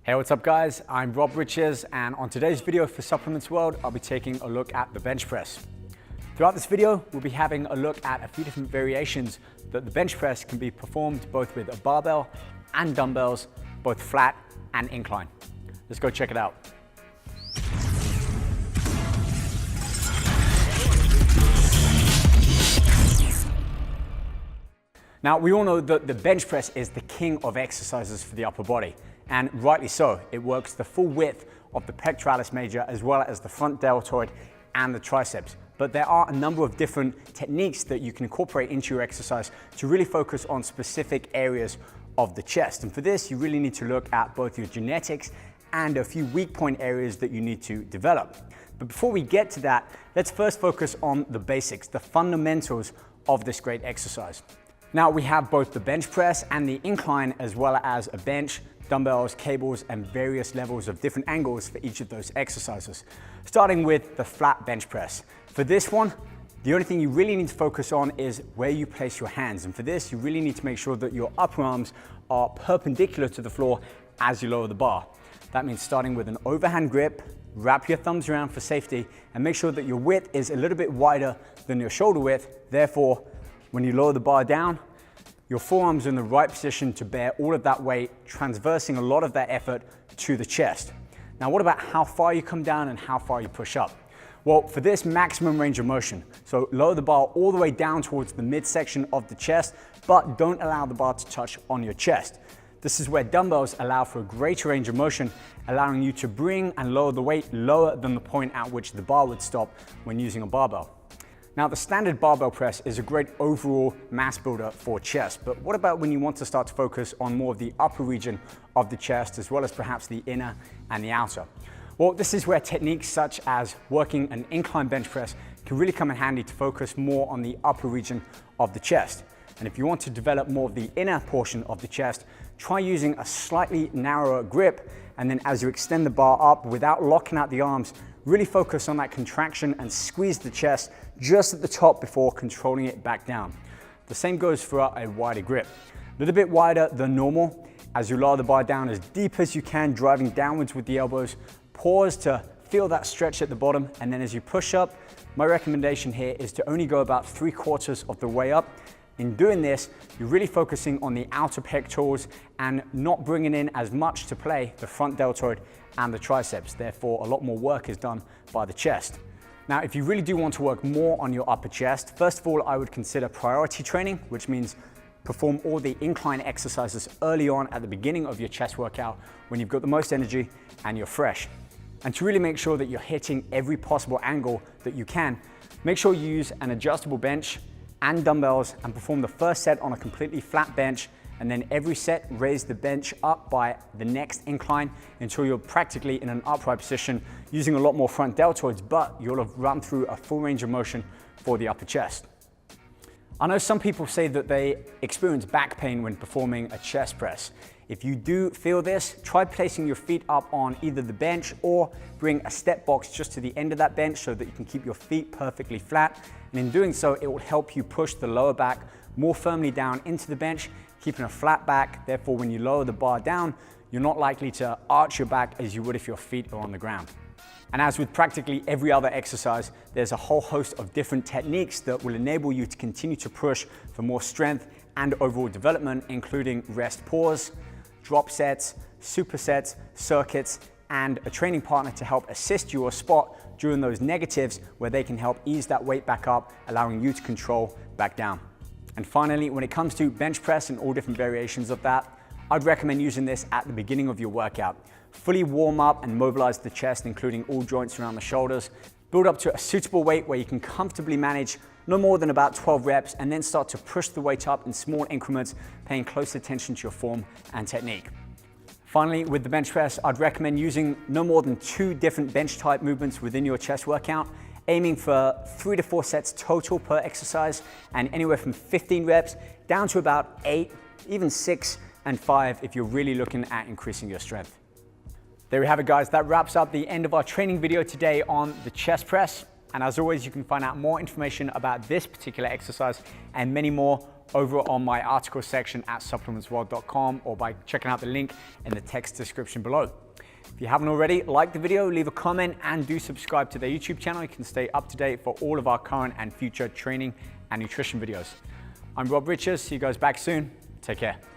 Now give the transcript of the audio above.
Hey, what's up guys? I'm Rob Riches, and on today's video for Supplements World, I'll be taking a look at the bench press. Throughout this video, we'll be having a look at a few different variations that the bench press can be performed both with a barbell and dumbbells, both flat and incline. Let's go check it out. Now, we all know that the bench press is the king of exercises for the upper body, and rightly so. It works the full width of the pectoralis major as well as the front deltoid and the triceps. But there are a number of different techniques that you can incorporate into your exercise to really focus on specific areas of the chest. And for this, you really need to look at both your genetics and a few weak point areas that you need to develop. But before we get to that, let's first focus on the basics, the fundamentals of this great exercise. Now, we have both the bench press and the incline, as well as a bench, dumbbells, cables, and various levels of different angles for each of those exercises. Starting with the flat bench press. For this one, the only thing you really need to focus on is where you place your hands. And for this, you really need to make sure that your upper arms are perpendicular to the floor as you lower the bar. That means starting with an overhand grip, wrap your thumbs around for safety, and make sure that your width is a little bit wider than your shoulder width. Therefore, when you lower the bar down, your forearms are in the right position to bear all of that weight, transversing a lot of that effort to the chest. Now, what about how far you come down and how far you push up? Well, for this, maximum range of motion. So lower the bar all the way down towards the midsection of the chest, but don't allow the bar to touch on your chest. This is where dumbbells allow for a greater range of motion, allowing you to bring and lower the weight lower than the point at which the bar would stop when using a barbell. Now, the standard barbell press is a great overall mass builder for chest, but what about when you want to start to focus on more of the upper region of the chest, as well as perhaps the inner and the outer? Well, this is where techniques such as working an incline bench press can really come in handy to focus more on the upper region of the chest. And if you want to develop more of the inner portion of the chest, try using a slightly narrower grip, and then as you extend the bar up without locking out the arms, really focus on that contraction and squeeze the chest just at the top before controlling it back down. The same goes for a wider grip. A little bit wider than normal. As you lower the bar down as deep as you can, driving downwards with the elbows, pause to feel that stretch at the bottom, and then as you push up, my recommendation here is to only go about 3/4 of the way up. In doing this, you're really focusing on the outer pectorals and not bringing in as much to play the front deltoid and the triceps. Therefore, a lot more work is done by the chest. Now, if you really do want to work more on your upper chest, first of all, I would consider priority training, which means perform all the incline exercises early on at the beginning of your chest workout when you've got the most energy and you're fresh. And to really make sure that you're hitting every possible angle that you can, make sure you use an adjustable bench and dumbbells and perform the first set on a completely flat bench, and then every set raise the bench up by the next incline until you're practically in an upright position using a lot more front deltoids, but you'll have run through a full range of motion for the upper chest. I know some people say that they experience back pain when performing a chest press. If you do feel this, try placing your feet up on either the bench or bring a step box just to the end of that bench so that you can keep your feet perfectly flat. And in doing so, it will help you push the lower back more firmly down into the bench, keeping a flat back. Therefore, when you lower the bar down, you're not likely to arch your back as you would if your feet are on the ground. And as with practically every other exercise, there's a whole host of different techniques that will enable you to continue to push for more strength and overall development, including rest pause, drop sets, supersets, circuits, and a training partner to help assist you or spot during those negatives where they can help ease that weight back up, allowing you to control back down. And finally, when it comes to bench press and all different variations of that, I'd recommend using this at the beginning of your workout. Fully warm up and mobilize the chest, including all joints around the shoulders. Build up to a suitable weight where you can comfortably manage no more than about 12 reps, and then start to push the weight up in small increments, paying close attention to your form and technique. Finally, with the bench press, I'd recommend using no more than 2 different bench type movements within your chest workout, aiming for 3 to 4 sets total per exercise, and anywhere from 15 reps down to about 8, even 6 and 5 if you're really looking at increasing your strength. There we have it, guys. That wraps up the end of our training video today on the chest press. And as always, you can find out more information about this particular exercise and many more over on my article section at supplementsworld.com or by checking out the link in the text description below. If you haven't already, like the video, leave a comment, and do subscribe to the YouTube channel. You can stay up to date for all of our current and future training and nutrition videos. I'm Rob Riches. See you guys back soon. Take care.